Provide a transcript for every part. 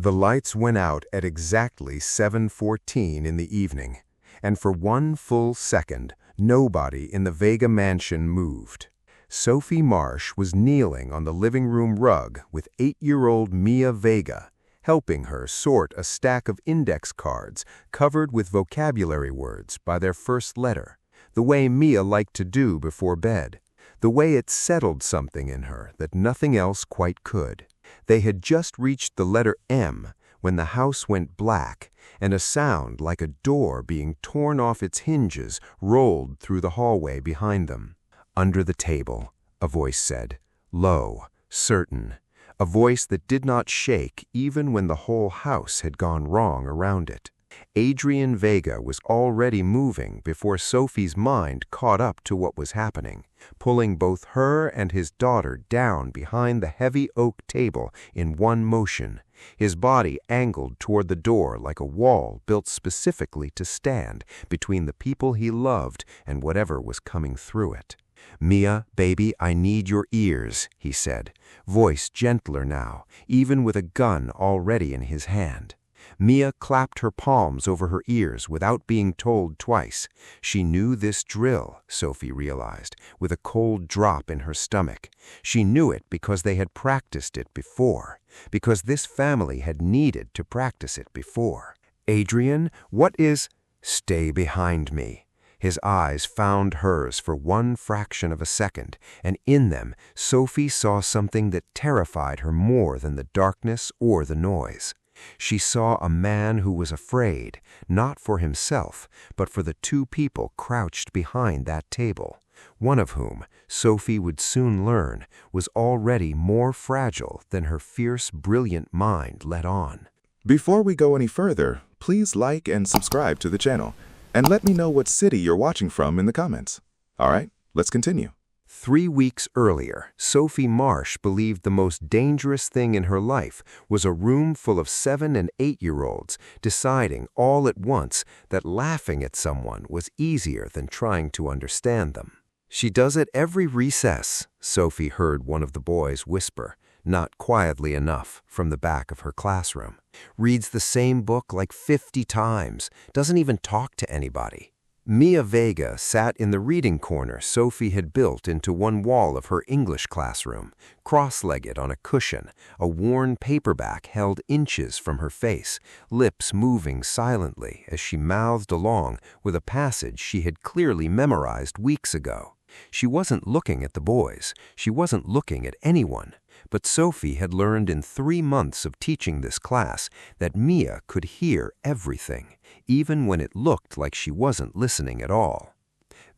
The lights went out at exactly 7:14 in the evening, and for one full second, nobody in the Vega mansion moved. Sophie Marsh was kneeling on the living room rug with 8-year-old Mia Vega, helping her sort a stack of index cards covered with vocabulary words by their first letter, the way Mia liked to do before bed, the way it settled something in her that nothing else quite could. They had just reached the letter M when the house went black, and a sound like a door being torn off its hinges rolled through the hallway behind them. Under the table, a voice said, low, certain, a voice that did not shake even when the whole house had gone wrong around it. Adrian Vega was already moving before Sophie's mind caught up to what was happening, pulling both her and his daughter down behind the heavy oak table in one motion, his body angled toward the door like a wall built specifically to stand between the people he loved and whatever was coming through it. "Mia, baby, I need your ears," he said, voice gentler now, even with a gun already in his hand. Mia clapped her palms over her ears without being told twice. She knew this drill, Sophie realized, with a cold drop in her stomach. She knew it because they had practiced it before, because this family had needed to practice it before. "Adrian, what is—" "Stay behind me." His eyes found hers for one fraction of a second, and in them Sophie saw something that terrified her more than the darkness or the noise. She saw a man who was afraid, not for himself, but for the two people crouched behind that table, one of whom, Sophie would soon learn, was already more fragile than her fierce, brilliant mind let on. Before we go any further, please like and subscribe to the channel, and let me know what city you're watching from in the comments. All right, let's continue. 3 weeks earlier, Sophie Marsh believed the most dangerous thing in her life was a room full of 7- and 8-year-olds deciding all at once that laughing at someone was easier than trying to understand them. "She does it every recess," Sophie heard one of the boys whisper, not quietly enough, from the back of her classroom. "Reads the same book like 50 times, doesn't even talk to anybody." Mia Vega sat in the reading corner Sophie had built into one wall of her English classroom, cross-legged on a cushion, a worn paperback held inches from her face, lips moving silently as she mouthed along with a passage she had clearly memorized weeks ago. She wasn't looking at the boys, she wasn't looking at anyone, but Sophie had learned in 3 months of teaching this class that Mia could hear everything, even when it looked like she wasn't listening at all.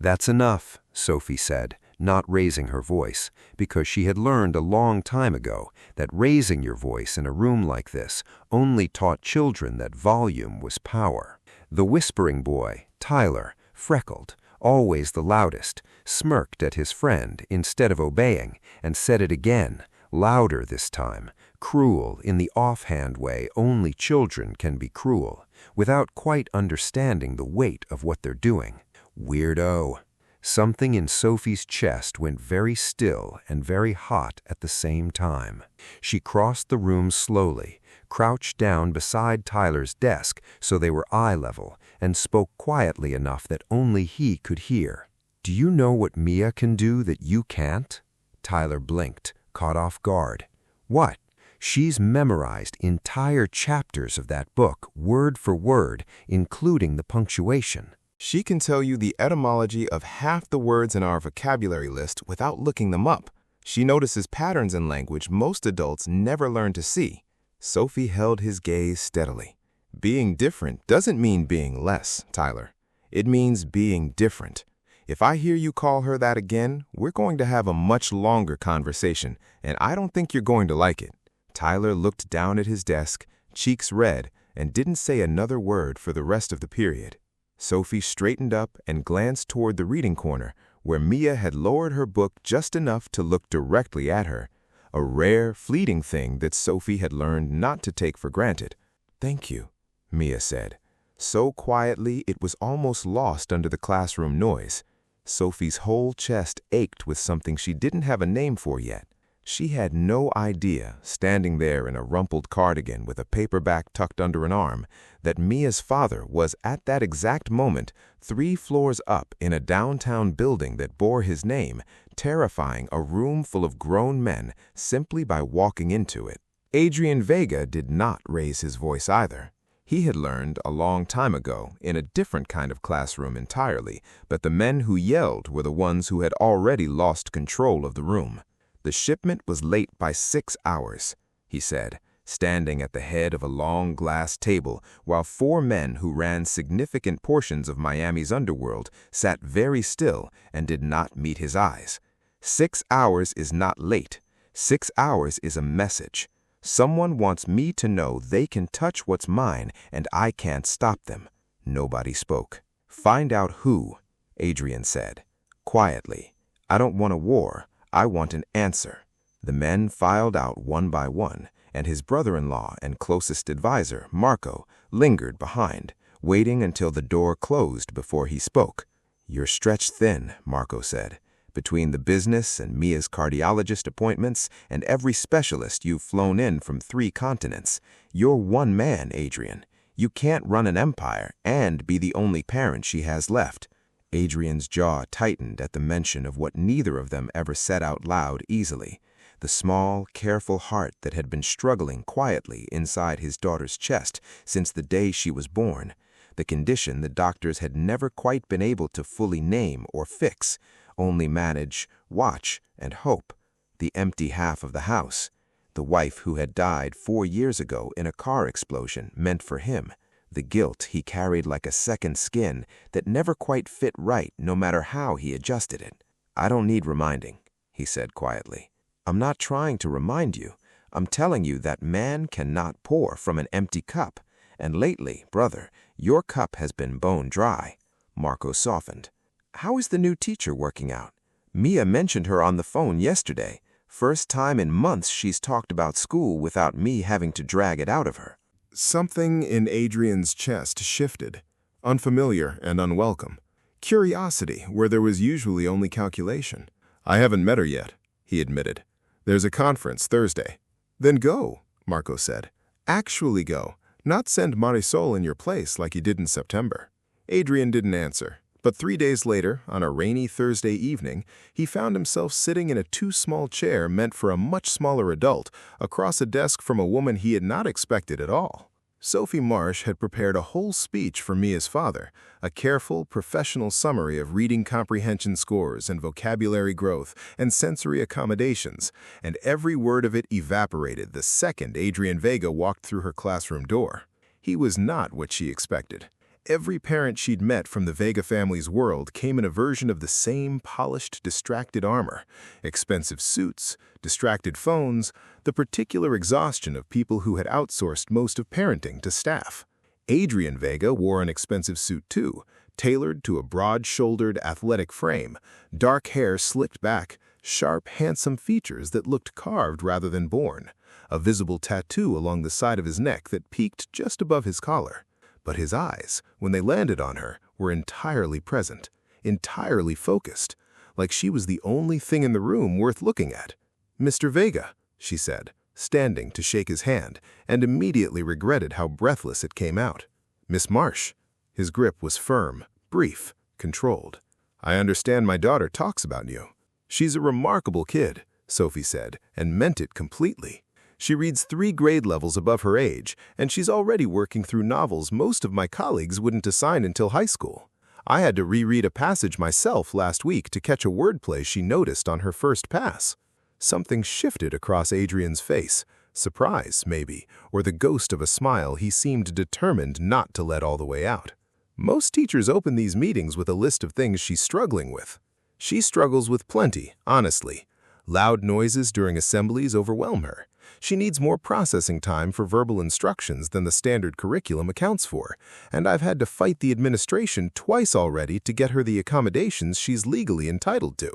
"That's enough," Sophie said, not raising her voice, because she had learned a long time ago that raising your voice in a room like this only taught children that volume was power. The whispering boy, Tyler, freckled, always the loudest, smirked at his friend instead of obeying, and said it again, louder this time, cruel in the offhand way only children can be cruel, without quite understanding the weight of what they're doing. "Weirdo." Something in Sophie's chest went very still and very hot at the same time. She crossed the room slowly, crouched down beside Tyler's desk so they were eye level, and spoke quietly enough that only he could hear. "Do you know what Mia can do that you can't?" Tyler blinked, caught off guard. "What?" "She's memorized entire chapters of that book, word for word, including the punctuation." She can tell you the etymology of half the words in our vocabulary list without looking them up. She notices patterns in language most adults never learn to see. Sophie held his gaze steadily. "Being different doesn't mean being less, Tyler. It means being different. If I hear you call her that again, we're going to have a much longer conversation, and I don't think you're going to like it." Tyler looked down at his desk, cheeks red, and didn't say another word for the rest of the period. Sophie straightened up and glanced toward the reading corner, where Mia had lowered her book just enough to look directly at her, a rare, fleeting thing that Sophie had learned not to take for granted. "Thank you," Mia said, so quietly it was almost lost under the classroom noise. Sophie's whole chest ached with something she didn't have a name for yet. She had no idea, standing there in a rumpled cardigan with a paperback tucked under an arm, that Mia's father was at that exact moment 3 floors up in a downtown building that bore his name, terrifying a room full of grown men simply by walking into it. Adrian Vega did not raise his voice either. He had learned a long time ago, in a different kind of classroom entirely, that the men who yelled were the ones who had already lost control of the room. The shipment was late by 6 hours, he said, standing at the head of a long glass table while 4 men who ran significant portions of Miami's underworld sat very still and did not meet his eyes. 6 hours is not late. 6 hours is a message. Someone wants me to know they can touch what's mine and I can't stop them. Nobody spoke. Find out who, Adrian said, quietly. I don't want a war. I want an answer. The men filed out one by one, and his brother-in-law and closest advisor, Marco, lingered behind, waiting until the door closed before he spoke. You're stretched thin, Marco said. Between the business and Mia's cardiologist appointments and every specialist you've flown in from 3 continents, you're one man, Adrian. You can't run an empire and be the only parent she has left. Adrian's jaw tightened at the mention of what neither of them ever said out loud easily, the small, careful heart that had been struggling quietly inside his daughter's chest since the day she was born, the condition the doctors had never quite been able to fully name or fix, only manage, watch, and hope, the empty half of the house, the wife who had died 4 years ago in a car explosion meant for him, the guilt he carried like a second skin that never quite fit right no matter how he adjusted it. I don't need reminding, he said quietly. I'm not trying to remind you. I'm telling you that man cannot pour from an empty cup. And lately, brother, your cup has been bone dry. Marco softened. How is the new teacher working out? Mia mentioned her on the phone yesterday. First time in months she's talked about school without me having to drag it out of her. Something in Adrian's chest shifted, unfamiliar and unwelcome. Curiosity where there was usually only calculation. I haven't met her yet, he admitted. There's a conference Thursday. Then go, Marco said. Actually go, not send Marisol in your place like you did in September. Adrian didn't answer, but 3 days later, on a rainy Thursday evening, he found himself sitting in a too-small chair meant for a much smaller adult, across a desk from a woman he had not expected at all. Sophie Marsh had prepared a whole speech for Mia's father, a careful, professional summary of reading comprehension scores and vocabulary growth and sensory accommodations, and every word of it evaporated the second Adrian Vega walked through her classroom door. He was not what she expected. Every parent she'd met from the Vega family's world came in a version of the same polished, distracted armor, expensive suits, distracted phones, the particular exhaustion of people who had outsourced most of parenting to staff. Adrian Vega wore an expensive suit too, tailored to a broad-shouldered, athletic frame, dark hair slicked back, sharp, handsome features that looked carved rather than born, a visible tattoo along the side of his neck that peaked just above his collar. But his eyes, when they landed on her, were entirely present, entirely focused, like she was the only thing in the room worth looking at. Mr. Vega, she said, standing to shake his hand, and immediately regretted how breathless it came out. Miss Marsh. His grip was firm, brief, controlled. I understand my daughter talks about you. She's a remarkable kid, Sophie said, and meant it completely. She reads 3 grade levels above her age, and she's already working through novels most of my colleagues wouldn't assign until high school. I had to reread a passage myself last week to catch a wordplay she noticed on her first pass. Something shifted across Adrian's face, surprise, maybe, or the ghost of a smile he seemed determined not to let all the way out. Most teachers open these meetings with a list of things she's struggling with. She struggles with plenty, honestly. Loud noises during assemblies overwhelm her. She needs more processing time for verbal instructions than the standard curriculum accounts for, and I've had to fight the administration twice already to get her the accommodations she's legally entitled to.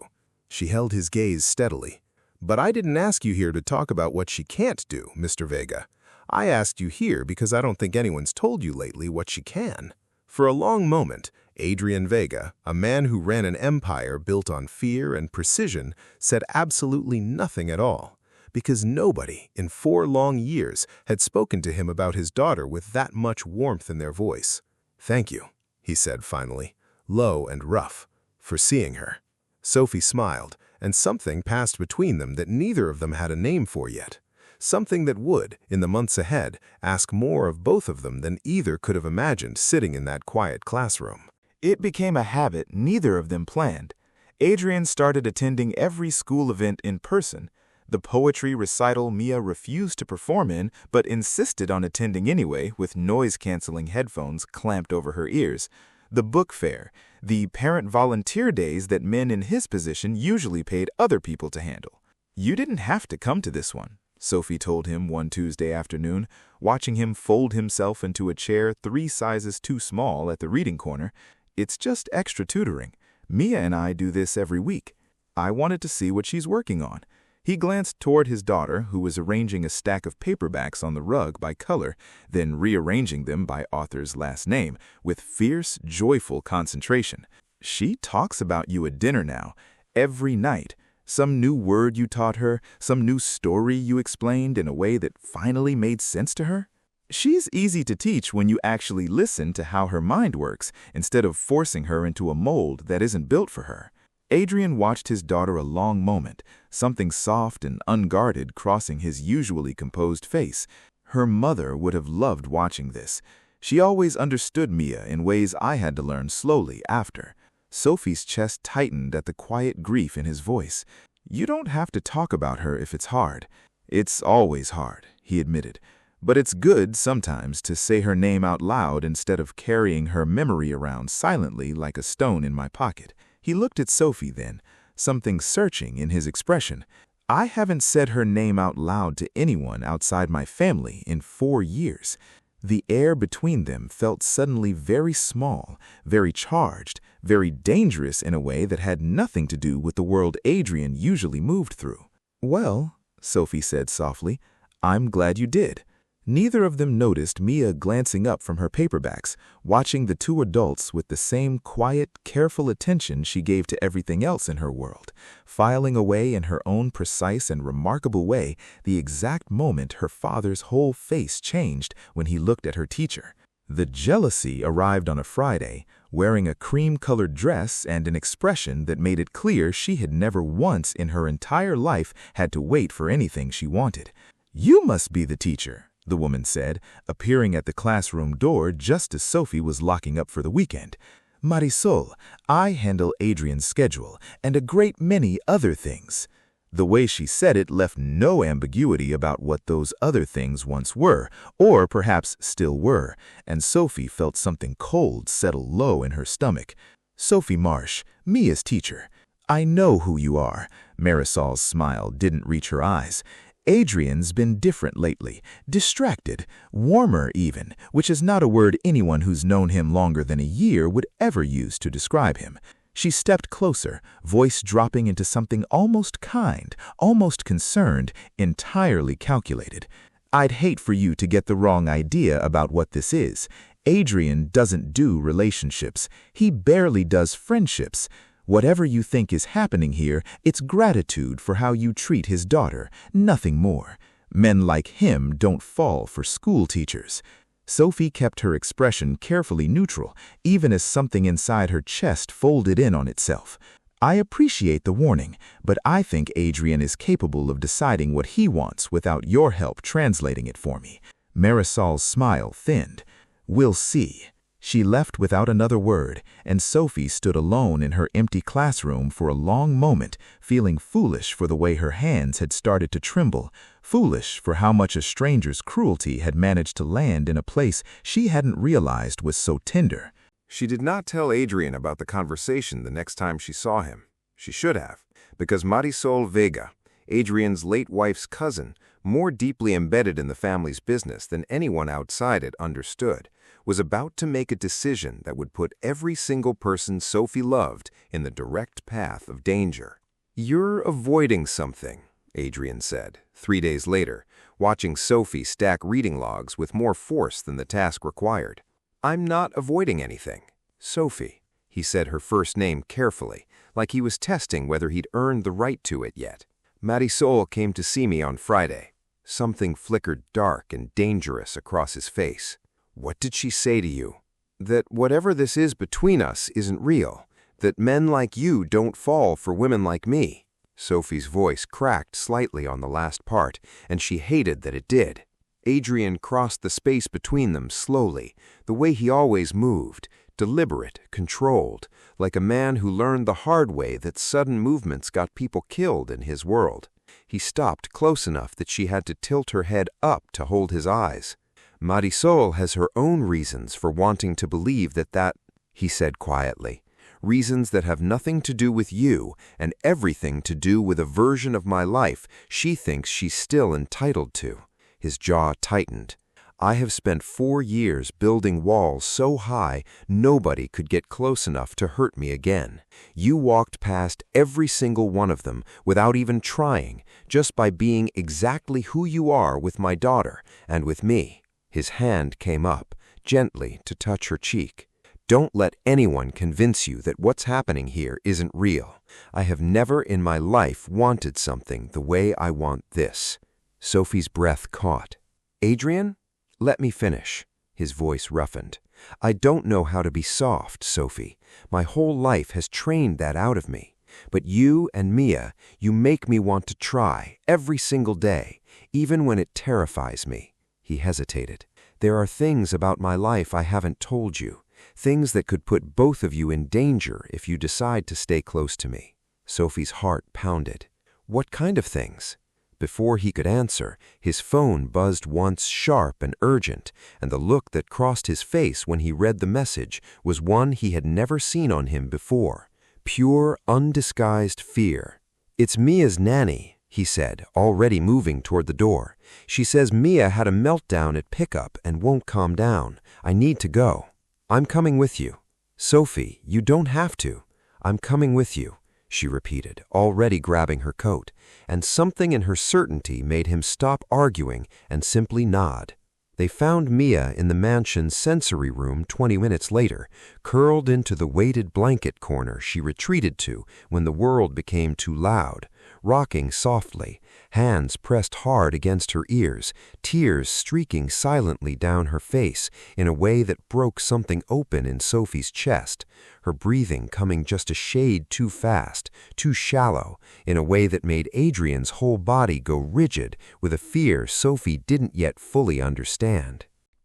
She held his gaze steadily. But I didn't ask you here to talk about what she can't do, Mr. Vega. I asked you here because I don't think anyone's told you lately what she can. For a long moment, Adrian Vega, a man who ran an empire built on fear and precision, said absolutely nothing at all. because nobody in 4 long years had spoken to him about his daughter with that much warmth in their voice. "Thank you," he said finally, low and rough, "for seeing her." Sophie smiled, and something passed between them that neither of them had a name for yet. Something that would, in the months ahead, ask more of both of them than either could have imagined sitting in that quiet classroom. It became a habit neither of them planned. Adrian started attending every school event in person. The poetry recital Mia refused to perform in but insisted on attending anyway with noise-canceling headphones clamped over her ears. The book fair, the parent volunteer days that men in his position usually paid other people to handle. "You didn't have to come to this one," Sophie told him one Tuesday afternoon, watching him fold himself into a chair 3 sizes too small at the reading corner. "It's just extra tutoring. Mia and I do this every week. I wanted to see what she's working on." He glanced toward his daughter, who was arranging a stack of paperbacks on the rug by color, then rearranging them by author's last name, with fierce, joyful concentration. "She talks about you at dinner now, every night. Some new word you taught her, some new story you explained in a way that finally made sense to her. She's easy to teach when you actually listen to how her mind works, instead of forcing her into a mold that isn't built for her." Adrian watched his daughter a long moment, something soft and unguarded crossing his usually composed face. Her mother would have loved watching this. She always understood Mia in ways I had to learn slowly after. Sophie's chest tightened at the quiet grief in his voice. "You don't have to talk about her if it's hard." "It's always hard," he admitted. "But it's good sometimes to say her name out loud instead of carrying her memory around silently like a stone in my pocket." He looked at Sophie then, something searching in his expression. "I haven't said her name out loud to anyone outside my family in 4 years. The air between them felt suddenly very small, very charged, very dangerous in a way that had nothing to do with the world Adrian usually moved through. "Well," Sophie said softly, "I'm glad you did." Neither of them noticed Mia glancing up from her paperbacks, watching the 2 adults with the same quiet, careful attention she gave to everything else in her world, filing away in her own precise and remarkable way the exact moment her father's whole face changed when he looked at her teacher. The jealousy arrived on a Friday, wearing a cream-colored dress and an expression that made it clear she had never once in her entire life had to wait for anything she wanted. "You must be the teacher," the woman said, appearing at the classroom door just as Sophie was locking up for the weekend. "Marisol, I handle Adrian's schedule and a great many other things." The way she said it left no ambiguity about what those other things once were, or perhaps still were, and Sophie felt something cold settle low in her stomach. "Sophie Marsh, Mia's teacher. I know who you are." Marisol's smile didn't reach her eyes. "Adrian's been different lately, distracted, warmer even, which is not a word anyone who's known him longer than a year would ever use to describe him." She stepped closer, voice dropping into something almost kind, almost concerned, entirely calculated. "I'd hate for you to get the wrong idea about what this is. Adrian doesn't do relationships. He barely does friendships. Whatever you think is happening here, it's gratitude for how you treat his daughter, nothing more. Men like him don't fall for school teachers." Sophie kept her expression carefully neutral, even as something inside her chest folded in on itself. "I appreciate the warning, but I think Adrian is capable of deciding what he wants without your help translating it for me." Marisol's smile thinned. "We'll see." She left without another word, and Sophie stood alone in her empty classroom for a long moment, feeling foolish for the way her hands had started to tremble, foolish for how much a stranger's cruelty had managed to land in a place she hadn't realized was so tender. She did not tell Adrian about the conversation the next time she saw him. She should have, because Marisol Vega, Adrian's late wife's cousin, more deeply embedded in the family's business than anyone outside it understood, was about to make a decision that would put every single person Sophie loved in the direct path of danger. "You're avoiding something," Adrian said, 3 days later, watching Sophie stack reading logs with more force than the task required. "I'm not avoiding anything. Sophie," he said her first name carefully, like he was testing whether he'd earned the right to it yet. Marisol came to see me on Friday. Something flickered dark and dangerous across his face. What did she say to you? That whatever this is between us isn't real. That men like you don't fall for women like me. Sophie's voice cracked slightly on the last part, and she hated that it did. Adrian crossed the space between them slowly, the way he always moved, deliberate, controlled, like a man who learned the hard way that sudden movements got people killed in his world. He stopped close enough that she had to tilt her head up to hold his eyes. Marisol has her own reasons for wanting to believe that, he said quietly. Reasons that have nothing to do with you and everything to do with a version of my life she thinks she's still entitled to. His jaw tightened. I have spent 4 years building walls so high nobody could get close enough to hurt me again. You walked past every single one of them without even trying, just by being exactly who you are with my daughter and with me. His hand came up, gently, to touch her cheek. Don't let anyone convince you that what's happening here isn't real. I have never in my life wanted something the way I want this. Sophie's breath caught. Adrian? Let me finish. His voice roughened. I don't know how to be soft, Sophie. My whole life has trained that out of me. But you and Mia, you make me want to try, every single day, even when it terrifies me. He hesitated. There are things about my life I haven't told you. Things that could put both of you in danger if you decide to stay close to me. Sophie's heart pounded. What kind of things? Before he could answer, his phone buzzed once sharp and urgent, and the look that crossed his face when he read the message was one he had never seen on him before. Pure, undisguised fear. It's Mia's nanny, he said, already moving toward the door. She says Mia had a meltdown at pickup and won't calm down. I need to go. I'm coming with you. Sophie, you don't have to. I'm coming with you, she repeated, already grabbing her coat, and something in her certainty made him stop arguing and simply nod. They found Mia in the mansion's sensory room 20 minutes later, curled into the weighted blanket corner she retreated to when the world became too loud, rocking softly, hands pressed hard against her ears, tears streaking silently down her face in a way that broke something open in Sophie's chest, her breathing coming just a shade too fast, too shallow, in a way that made Adrian's whole body go rigid with a fear Sophie didn't yet fully understand.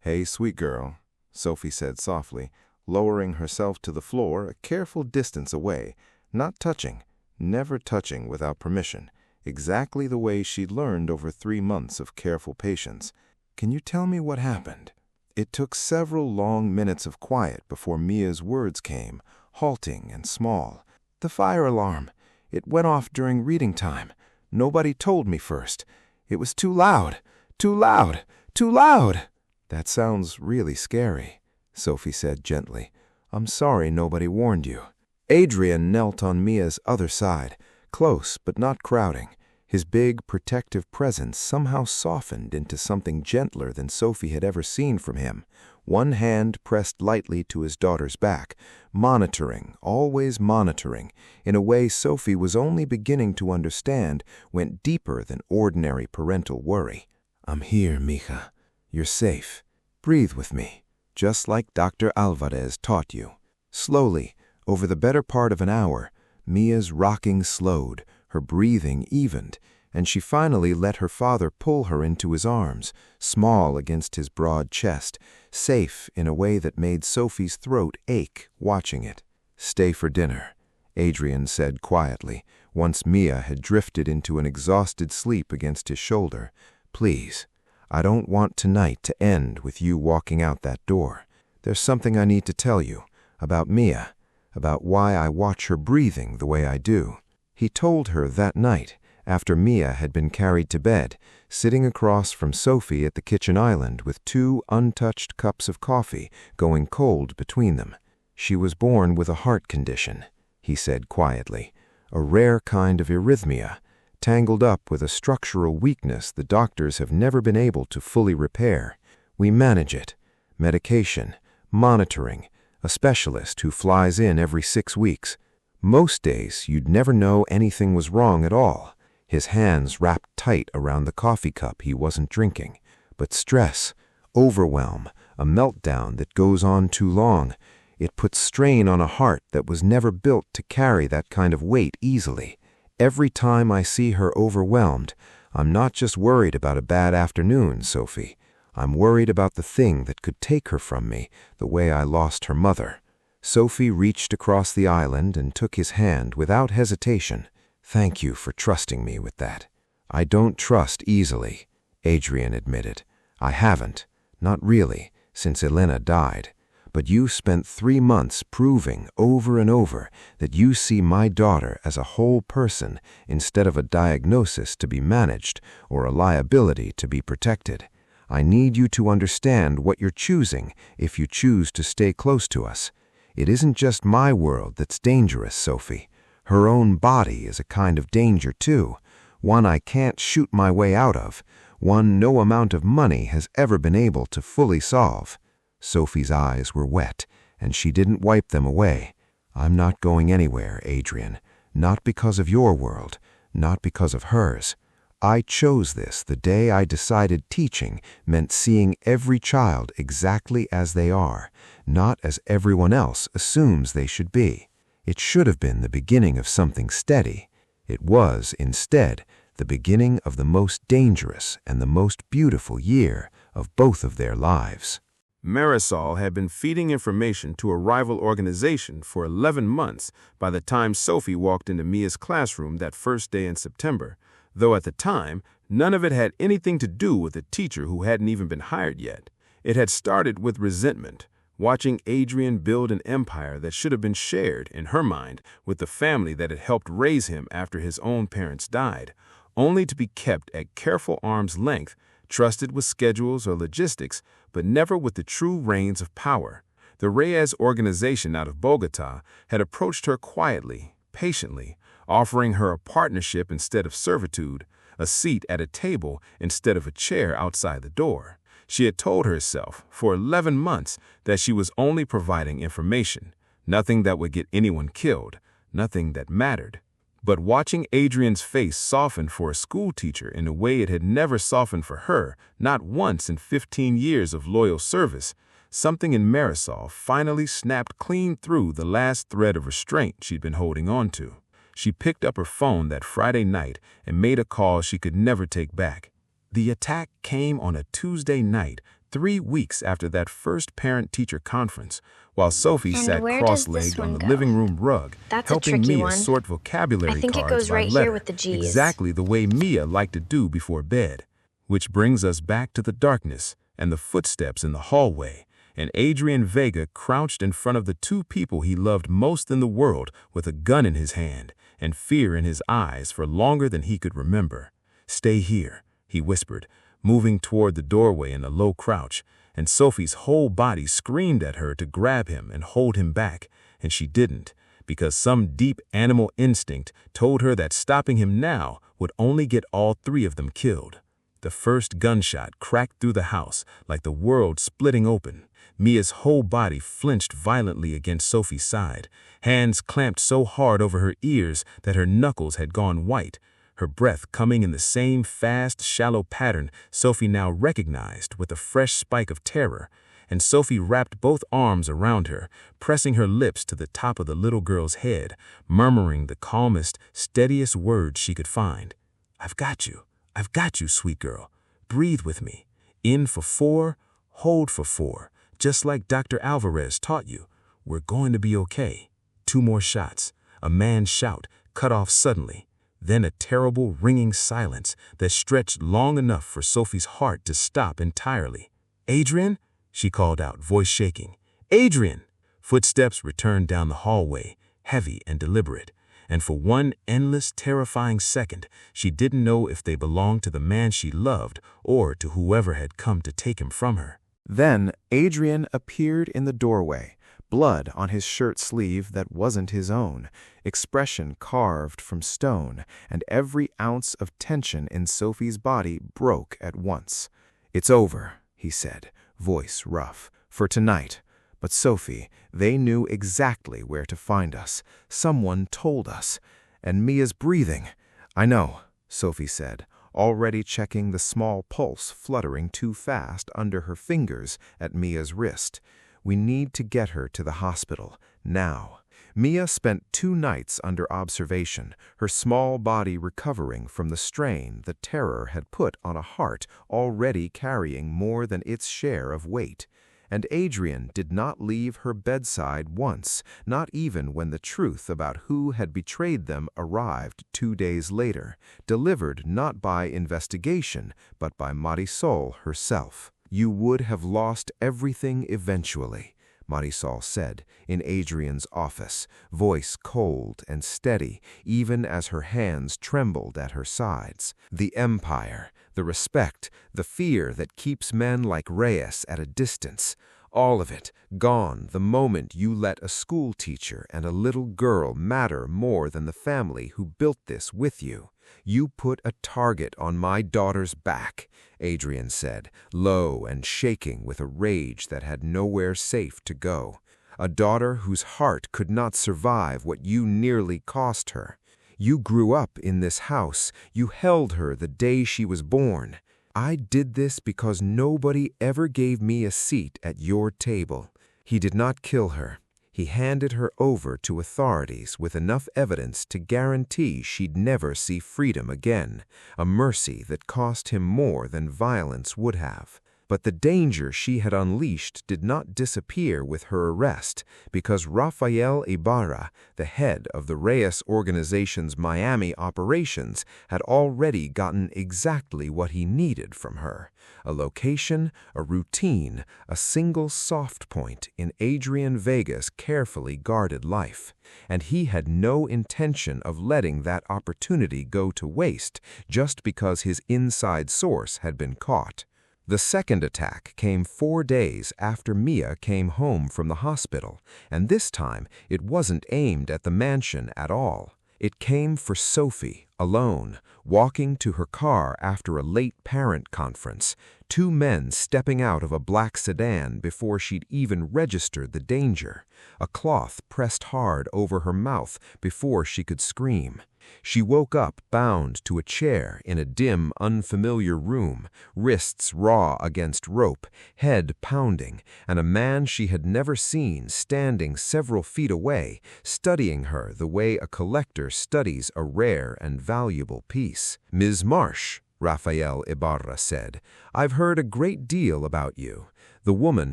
"Hey, sweet girl," Sophie said softly, lowering herself to the floor a careful distance away, not touching, never touching without permission, exactly the way she'd learned over 3 months of careful patience. "Can you tell me what happened?" It took several long minutes of quiet before Mia's words came, halting and small. "The fire alarm. It went off during reading time. Nobody told me first. It was too loud, too loud, too loud." "That sounds really scary," Sophie said gently. "I'm sorry nobody warned you." Adrian knelt on Mia's other side, close but not crowding. His big, protective presence somehow softened into something gentler than Sophie had ever seen from him. One hand pressed lightly to his daughter's back, monitoring, always monitoring, in a way Sophie was only beginning to understand went deeper than ordinary parental worry. "I'm here, mija. You're safe. Breathe with me, just like Dr. Alvarez taught you." Slowly, over the better part of an hour, Mia's rocking slowed, her breathing evened, and she finally let her father pull her into his arms, small against his broad chest, safe in a way that made Sophie's throat ache watching it. "Stay for dinner," Adrian said quietly, once Mia had drifted into an exhausted sleep against his shoulder. "Please, I don't want tonight to end with you walking out that door. There's something I need to tell you about Mia, about why I watch her breathing the way I do." He told her that night, after Mia had been carried to bed, sitting across from Sophie at the kitchen island with 2 untouched cups of coffee going cold between them. "She was born with a heart condition," he said quietly, "a rare kind of arrhythmia, tangled up with a structural weakness the doctors have never been able to fully repair. We manage it. Medication, monitoring, a specialist who flies in every 6 weeks. Most days, you'd never know anything was wrong at all." his hands wrapped tight around the coffee cup he wasn't drinking. But stress, overwhelm, a meltdown that goes on too long, it puts strain on a heart that was never built to carry that kind of weight easily. Every time I see her overwhelmed, I'm not just worried about a bad afternoon, Sophie. I'm worried about the thing that could take her from me, the way I lost her mother. Sophie reached across the island and took his hand without hesitation. Thank you for trusting me with that. I don't trust easily, Adrian admitted. I haven't, not really, since Elena died. But you spent 3 months proving over and over that you see my daughter as a whole person instead of a diagnosis to be managed or a liability to be protected. I need you to understand what you're choosing if you choose to stay close to us. It isn't just my world that's dangerous, Sophie. Her own body is a kind of danger too, one I can't shoot my way out of, one no amount of money has ever been able to fully solve. Sophie's eyes were wet, and she didn't wipe them away. I'm not going anywhere, Adrian. Not because of your world, not because of hers. I chose this the day I decided teaching meant seeing every child exactly as they are, not as everyone else assumes they should be. It should have been the beginning of something steady. It was, instead, the beginning of the most dangerous and the most beautiful year of both of their lives. Marisol had been feeding information to a rival organization for 11 months by the time Sophie walked into Mia's classroom that first day in September, though at the time, none of it had anything to do with a teacher who hadn't even been hired yet. It had started with resentment, watching Adrian build an empire that should have been shared, in her mind, with the family that had helped raise him after his own parents died, only to be kept at careful arm's length, trusted with schedules or logistics, but never with the true reins of power. The Reyes organization out of Bogota had approached her quietly, patiently, offering her a partnership instead of servitude, a seat at a table instead of a chair outside the door. She had told herself for 11 months that she was only providing information, nothing that would get anyone killed, nothing that mattered. But watching Adrian's face soften for a schoolteacher in a way it had never softened for her, not once in 15 years of loyal service, something in Marisol finally snapped clean through the last thread of restraint she'd been holding on to. She picked up her phone that Friday night and made a call she could never take back. The attack came on a Tuesday night, 3 weeks after that first parent-teacher conference, while Sophie sat cross-legged on the living room rug, helping Mia sort vocabulary cards by letter, exactly the way Mia liked to do before bed. Which brings us back to the darkness and the footsteps in the hallway, and Adrian Vega crouched in front of the 2 people he loved most in the world with a gun in his hand and fear in his eyes for longer than he could remember. "Stay here," he whispered, moving toward the doorway in a low crouch, and Sophie's whole body screamed at her to grab him and hold him back, and she didn't, because some deep animal instinct told her that stopping him now would only get all 3 of them killed. The first gunshot cracked through the house like the world splitting open. Mia's whole body flinched violently against Sophie's side, hands clamped so hard over her ears that her knuckles had gone white, her breath coming in the same fast, shallow pattern Sophie now recognized with a fresh spike of terror, and Sophie wrapped both arms around her, pressing her lips to the top of the little girl's head, murmuring the calmest, steadiest words she could find. "I've got you, sweet girl. Breathe with me. In for 4, hold for 4, just like Dr. Alvarez taught you. We're going to be okay." 2 more shots, a man's shout, cut off suddenly. Then a terrible, ringing silence that stretched long enough for Sophie's heart to stop entirely. "Adrian?" she called out, voice shaking. "Adrian!" Footsteps returned down the hallway, heavy and deliberate, and for one endless, terrifying second, she didn't know if they belonged to the man she loved or to whoever had come to take him from her. Then Adrian appeared in the doorway, blood on his shirt sleeve that wasn't his own, expression carved from stone, and every ounce of tension in Sophie's body broke at once. "It's over," he said, voice rough, "for tonight. But Sophie, they knew exactly where to find us. Someone told us. And Mia's breathing. I know. Sophie said, already checking the small pulse fluttering too fast under her fingers at Mia's wrist. We need to get her to the hospital, now. Mia spent 2 nights under observation, her small body recovering from the strain the terror had put on a heart already carrying more than its share of weight. And Adrian did not leave her bedside once, not even when the truth about who had betrayed them arrived 2 days later, delivered not by investigation, but by Marisol herself. "You would have lost everything eventually," Marisol said in Adrian's office, voice cold and steady, even as her hands trembled at her sides. "The empire, the respect, the fear that keeps men like Reyes at a distance, all of it gone the moment you let a school teacher and a little girl matter more than the family who built this with you. You put a target on my daughter's back," Adrian said, low and shaking with a rage that had nowhere safe to go. "A daughter whose heart could not survive what you nearly cost her. You grew up in this house. You held her the day she was born. I did this because nobody ever gave me a seat at your table." He did not kill her. He handed her over to authorities with enough evidence to guarantee she'd never see freedom again, a mercy that cost him more than violence would have. But the danger she had unleashed did not disappear with her arrest, because Rafael Ibarra, the head of the Reyes organization's Miami operations, had already gotten exactly what he needed from her: a location, a routine, a single soft point in Adrian Vega's carefully guarded life. And he had no intention of letting that opportunity go to waste just because his inside source had been caught. The second attack came 4 days after Mia came home from the hospital, and this time it wasn't aimed at the mansion at all. It came for Sophie, alone, walking to her car after a late parent conference, 2 men stepping out of a black sedan before she'd even registered the danger, a cloth pressed hard over her mouth before she could scream. She woke up bound to a chair in a dim, unfamiliar room, wrists raw against rope, head pounding, and a man she had never seen standing several feet away, studying her the way a collector studies a rare and valuable piece. "Ms. Marsh," Rafael Ibarra said, "I've heard a great deal about you, the woman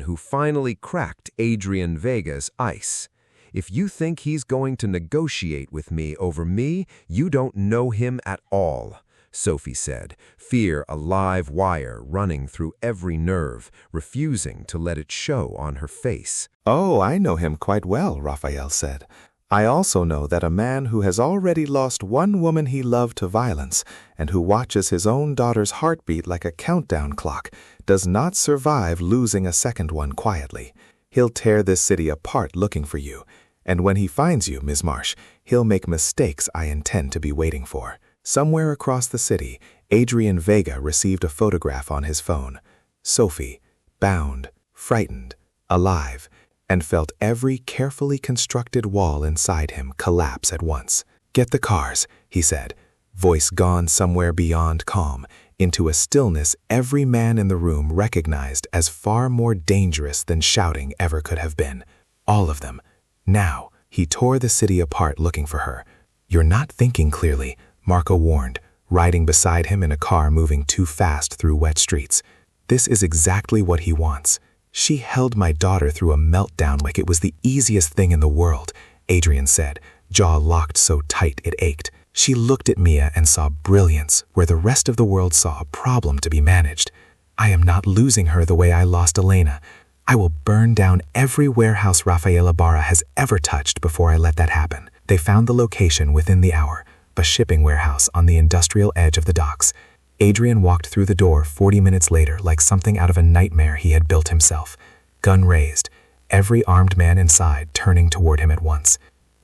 who finally cracked Adrian Vega's ice. If you think he's going to negotiate with me over me, you don't know him at all," Sophie said, fear a live wire running through every nerve, refusing to let it show on her face. "Oh, I know him quite well," Rafael said. "I also know that a man who has already lost one woman he loved to violence and who watches his own daughter's heartbeat like a countdown clock does not survive losing a second one quietly. He'll tear this city apart looking for you. And when he finds you, Ms. Marsh, he'll make mistakes I intend to be waiting for." Somewhere across the city, Adrian Vega received a photograph on his phone. Sophie, bound, frightened, alive, and felt every carefully constructed wall inside him collapse at once. "Get the cars," he said, voice gone somewhere beyond calm, into a stillness every man in the room recognized as far more dangerous than shouting ever could have been. "All of them. Now." He tore the city apart looking for her. "You're not thinking clearly," Marco warned, riding beside him in a car moving too fast through wet streets. "This is exactly what he wants. She held my daughter through a meltdown like it was the easiest thing in the world," Adrian said, jaw locked so tight it ached. "She looked at Mia and saw brilliance where the rest of the world saw a problem to be managed. I am not losing her the way I lost Elena. I will burn down every warehouse Rafael Ibarra has ever touched before I let that happen." They found the location within the hour, a shipping warehouse on the industrial edge of the docks. Adrian walked through the door 40 minutes later like something out of a nightmare he had built himself, gun raised, every armed man inside turning toward him at once.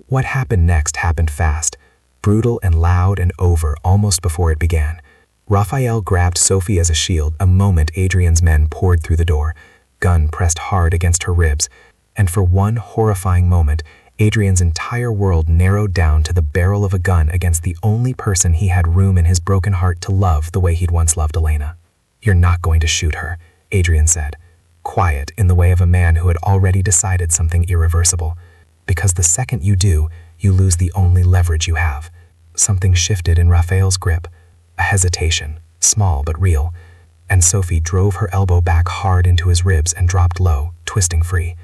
What happened next happened fast, brutal and loud and over almost before it began. Rafael grabbed Sophie as a shield a moment Adrian's men poured through the door, gun pressed hard against her ribs, and for one horrifying moment, Adrian's entire world narrowed down to the barrel of a gun against the only person he had room in his broken heart to love the way he'd once loved Elena. "You're not going to shoot her," Adrian said, quiet in the way of a man who had already decided something irreversible. "Because the second you do, you lose the only leverage you have." Something shifted in Raphael's grip, a hesitation, small but real, and Sophie drove her elbow back hard into his ribs and dropped low, twisting free.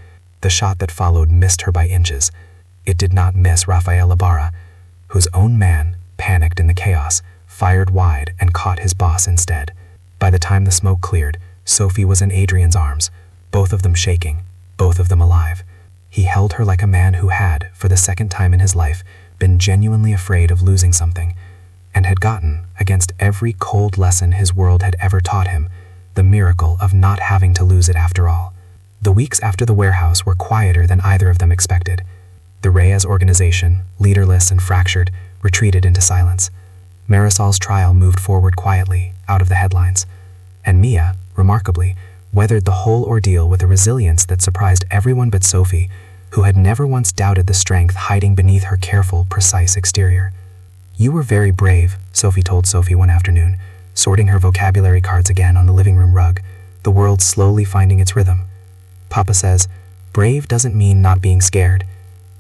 The shot that followed missed her by inches. It did not miss Raphael Ibarra, whose own man, panicked in the chaos, fired wide and caught his boss instead. By the time the smoke cleared, Sophie was in Adrian's arms, both of them shaking, both of them alive. He held her like a man who had, for the second time in his life, been genuinely afraid of losing something, and had gotten, against every cold lesson his world had ever taught him, the miracle of not having to lose it after all. The weeks after the warehouse were quieter than either of them expected. The Reyes organization, leaderless and fractured, retreated into silence. Marisol's trial moved forward quietly, out of the headlines. And Mia, remarkably, weathered the whole ordeal with a resilience that surprised everyone but Sophie, who had never once doubted the strength hiding beneath her careful, precise exterior. "You were very brave," Sophie told Sophie one afternoon, sorting her vocabulary cards again on the living room rug, the world slowly finding its rhythm. "Papa says, brave doesn't mean not being scared.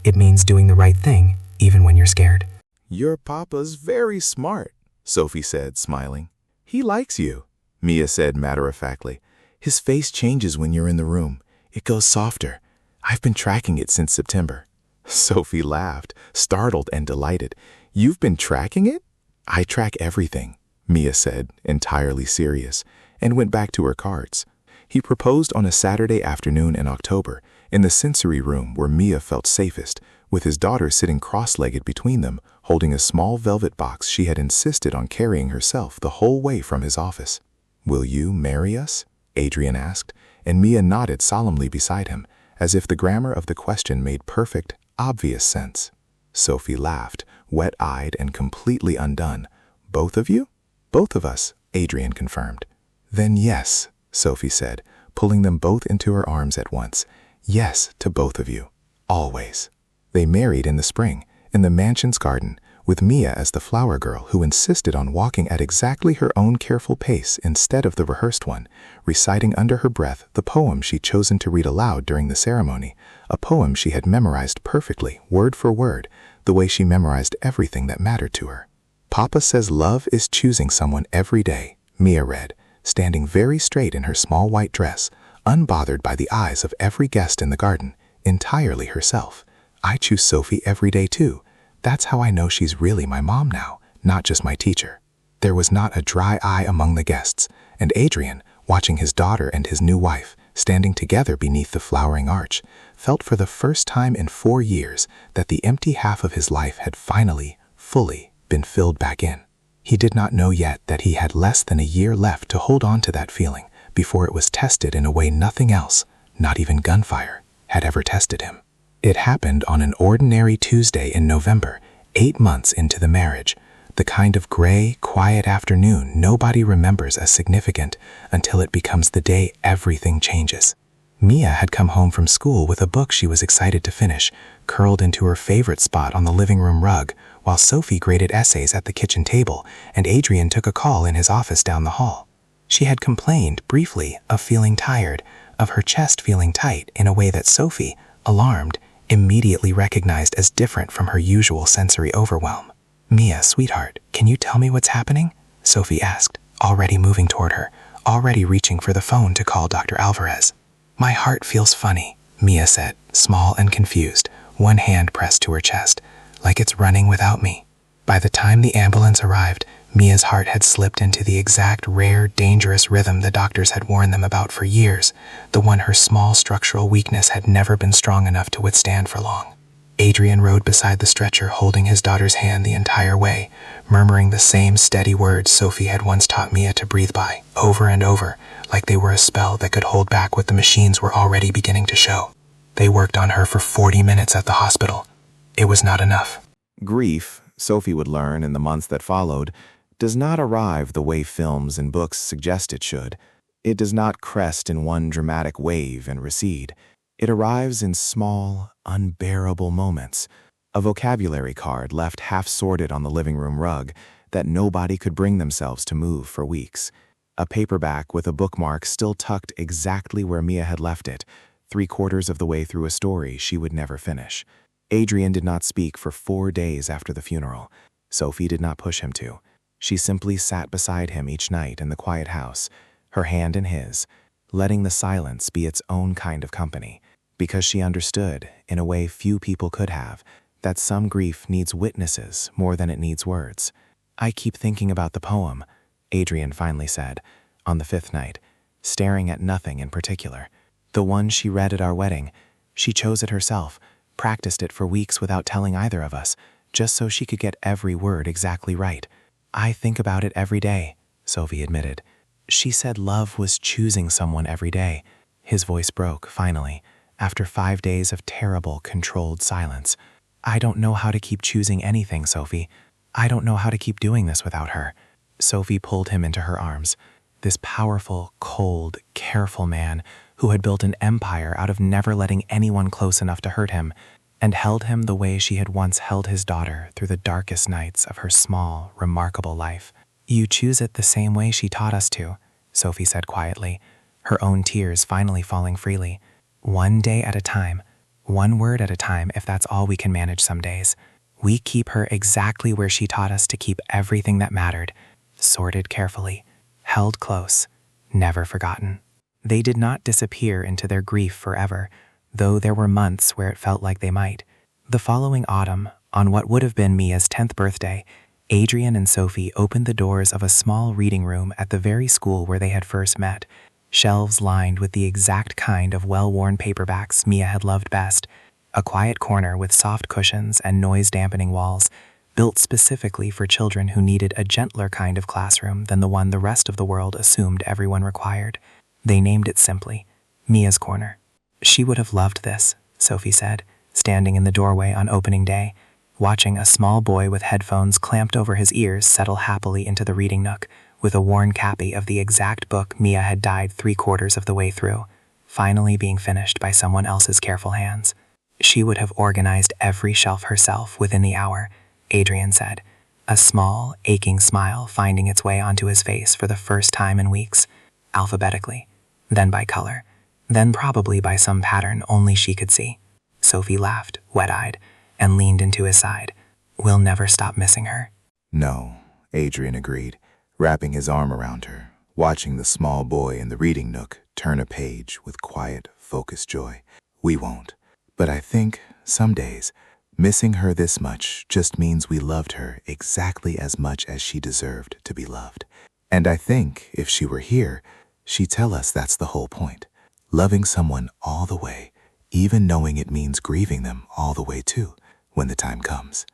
It means doing the right thing, even when you're scared." "Your papa's very smart," Sophie said, smiling. "He likes you," Mia said matter-of-factly. "His face changes when you're in the room. It goes softer. I've been tracking it since September." Sophie laughed, startled and delighted. "You've been tracking it?" "I track everything," Mia said, entirely serious, and went back to her cards. He proposed on a Saturday afternoon in October, in the sensory room where Mia felt safest, with his daughter sitting cross-legged between them, holding a small velvet box she had insisted on carrying herself the whole way from his office. "Will you marry us?" Adrian asked, and Mia nodded solemnly beside him, as if the grammar of the question made perfect, obvious sense. Sophie laughed, wet-eyed and completely undone. "Both of you?" "Both of us," Adrian confirmed. "Then yes," Sophie said, pulling them both into her arms at once. "Yes to both of you. Always." They married in the spring, in the mansion's garden, with Mia as the flower girl who insisted on walking at exactly her own careful pace instead of the rehearsed one, reciting under her breath the poem she'd chosen to read aloud during the ceremony, a poem she had memorized perfectly, word for word, the way she memorized everything that mattered to her. "Papa says love is choosing someone every day," Mia read, standing very straight in her small white dress, unbothered by the eyes of every guest in the garden, entirely herself. "I choose Sophie every day too. That's how I know she's really my mom now, not just my teacher." There was not a dry eye among the guests, and Adrian, watching his daughter and his new wife, standing together beneath the flowering arch, felt for the first time in 4 years that the empty half of his life had finally, fully, been filled back in. He did not know yet that he had less than a year left to hold on to that feeling before it was tested in a way nothing else, not even gunfire, had ever tested him. It happened on an ordinary Tuesday in November, 8 months into the marriage, the kind of gray, quiet afternoon nobody remembers as significant until it becomes the day everything changes. Mia had come home from school with a book she was excited to finish, curled into her favorite spot on the living room rug, while Sophie graded essays at the kitchen table and Adrian took a call in his office down the hall. She had complained, briefly, of feeling tired, of her chest feeling tight in a way that Sophie, alarmed, immediately recognized as different from her usual sensory overwhelm. "Mia, sweetheart, can you tell me what's happening?" Sophie asked, already moving toward her, already reaching for the phone to call Dr. Alvarez. "My heart feels funny," Mia said, small and confused, one hand pressed to her chest, "like it's running without me." By the time the ambulance arrived, Mia's heart had slipped into the exact rare, dangerous rhythm the doctors had warned them about for years, the one her small structural weakness had never been strong enough to withstand for long. Adrian rode beside the stretcher, holding his daughter's hand the entire way, murmuring the same steady words Sophie had once taught Mia to breathe by, over and over, like they were a spell that could hold back what the machines were already beginning to show. They worked on her for 40 minutes at the hospital. It was not enough. Grief, Sophie would learn in the months that followed, does not arrive the way films and books suggest it should. It does not crest in one dramatic wave and recede. It arrives in small, unbearable moments. A vocabulary card left half-sorted on the living room rug that nobody could bring themselves to move for weeks. A paperback with a bookmark still tucked exactly where Mia had left it, 3/4 of the way through a story she would never finish. Adrian did not speak for 4 days after the funeral. Sophie did not push him to. She simply sat beside him each night in the quiet house, her hand in his, letting the silence be its own kind of company, because she understood, in a way few people could have, that some grief needs witnesses more than it needs words. "I keep thinking about the poem," Adrian finally said, on the 5th night, staring at nothing in particular. "The one she read at our wedding. She chose it herself, practiced it for weeks without telling either of us, just so she could get every word exactly right. I think about it every day," Sophie admitted. "She said love was choosing someone every day." His voice broke, finally, after 5 days of terrible, controlled silence. "I don't know how to keep choosing anything, Sophie. I don't know how to keep doing this without her." Sophie pulled him into her arms. This powerful, cold, careful man who had built an empire out of never letting anyone close enough to hurt him, and held him the way she had once held his daughter through the darkest nights of her small, remarkable life. "You choose it the same way she taught us to," Sophie said quietly, her own tears finally falling freely. "One day at a time, one word at a time, if that's all we can manage some days. We keep her exactly where she taught us to keep everything that mattered, sorted carefully, held close, never forgotten." They did not disappear into their grief forever, though there were months where it felt like they might. The following autumn, on what would have been Mia's 10th birthday, Adrian and Sophie opened the doors of a small reading room at the very school where they had first met, shelves lined with the exact kind of well-worn paperbacks Mia had loved best, a quiet corner with soft cushions and noise-dampening walls, built specifically for children who needed a gentler kind of classroom than the one the rest of the world assumed everyone required. They named it simply, Mia's Corner. "She would have loved this," Sophie said, standing in the doorway on opening day, watching a small boy with headphones clamped over his ears settle happily into the reading nook, with a worn copy of the exact book Mia had died 3/4 of the way through, finally being finished by someone else's careful hands. "She would have organized every shelf herself within the hour," Adrian said, a small, aching smile finding its way onto his face for the first time in weeks, alphabetically, then by color, then probably by some pattern only she could see. Sophie laughed, wet-eyed, and leaned into his side. "We'll never stop missing her." No, Adrian agreed, wrapping his arm around her, watching the small boy in the reading nook turn a page with quiet, focused joy. "We won't. But I think, some days, missing her this much just means we loved her exactly as much as she deserved to be loved. And I think, if she were here, she'd tell us that's the whole point. Loving someone all the way, even knowing it means grieving them all the way too, when the time comes."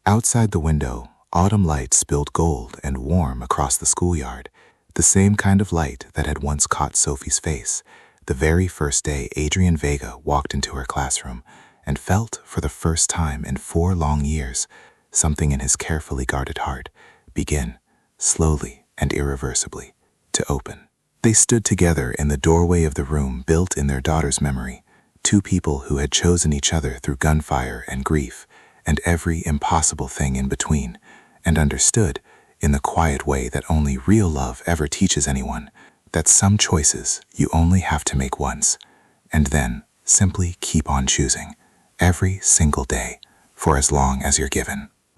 Outside the window, autumn light spilled gold and warm across the schoolyard, the same kind of light that had once caught Sophie's face, the very first day Adrian Vega walked into her classroom and felt, for the first time in 4 long years, something in his carefully guarded heart begin, slowly and irreversibly, to open. They stood together in the doorway of the room built in their daughter's memory, 2 people who had chosen each other through gunfire and grief, and every impossible thing in between, and understood, in the quiet way that only real love ever teaches anyone, that some choices you only have to make once, and then simply keep on choosing, every single day, for as long as you're given.